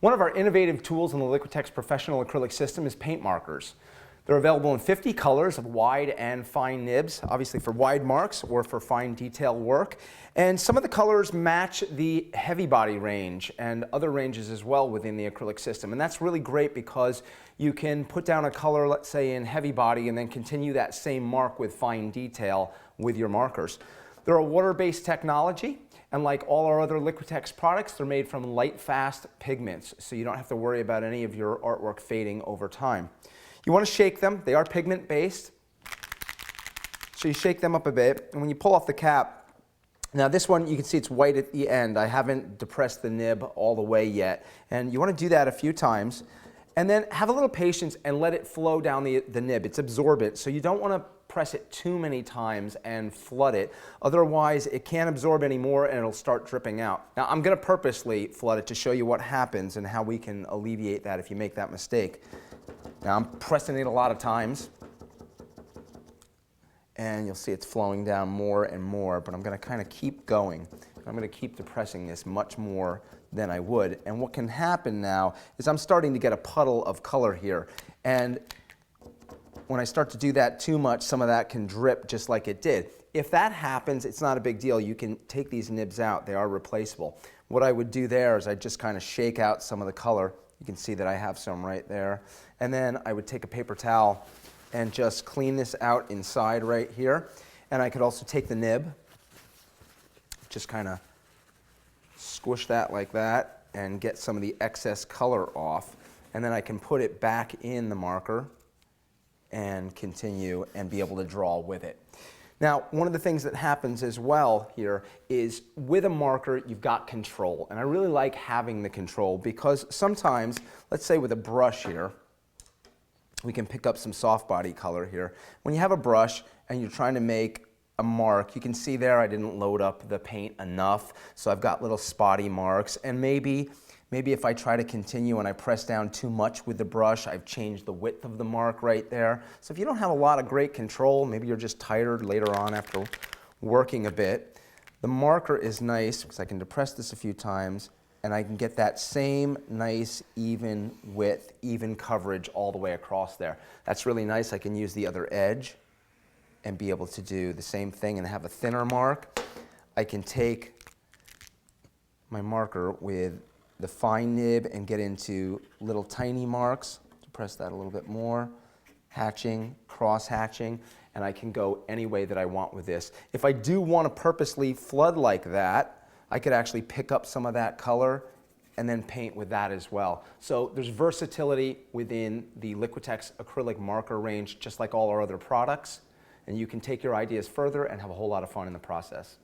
One of our innovative tools in the Liquitex professional acrylic system is paint markers. They're available in 50 colors of wide and fine nibs, obviously for wide marks or for fine detail work. And some of the colors match the heavy body range and other ranges as well within the acrylic system. And that's really great because you can put down a color, let's say in heavy body, and then continue that same mark with fine detail with your markers. They're a water-based technology, and like all our other Liquitex products, they're made from light, fast pigments, so you don't have to worry about any of your artwork fading over time. You want to shake them. They are pigment-based, so you shake them up a bit, and when you pull off the cap, now this one, you can see it's white at the end. I haven't depressed the nib all the way yet, and you want to do that a few times, and then have a little patience and let it flow down the nib. It's absorbent, so you don't want to press it too many times and flood it. Otherwise, it can't absorb anymore and it'll start dripping out. Now, I'm going to purposely flood it to show you what happens and how we can alleviate that if you make that mistake. Now, I'm pressing it a lot of times, and you'll see it's flowing down more and more, but I'm going to kind of keep going. I'm going to keep depressing this much more than I would. And what can happen now is I'm starting to get a puddle of color here. And when I start to do that too much, some of that can drip just like it did. If that happens, it's not a big deal. You can take these nibs out. They are replaceable. What I would do there is I just kind of shake out some of the color. You can see that I have some right there. And then I would take a paper towel and just clean this out inside right here. And I could also take the nib, just kind of squish that like that and get some of the excess color off. And then I can put it back in the marker and continue and be able to draw with it. Now, one of the things that happens as well here is with a marker, you've got control. And I really like having the control because sometimes, let's say with a brush here, we can pick up some soft body color here. When you have a brush and you're trying to make a mark, you can see there I didn't load up the paint enough, so I've got little spotty marks, and maybe if I try to continue and I press down too much with the brush, I've changed the width of the mark right there. So if you don't have a lot of great control, maybe you're just tired later on after working a bit, the marker is nice because I can depress this a few times and I can get that same nice even width, even coverage all the way across there. That's really nice. I can use the other edge and be able to do the same thing and have a thinner mark. I can take my marker with the fine nib and get into little tiny marks. Press that a little bit more, hatching, cross hatching, and I can go any way that I want with this. If I do want to purposely flood like that, I could actually pick up some of that color and then paint with that as well. So there's versatility within the Liquitex acrylic marker range, just like all our other products, and you can take your ideas further and have a whole lot of fun in the process.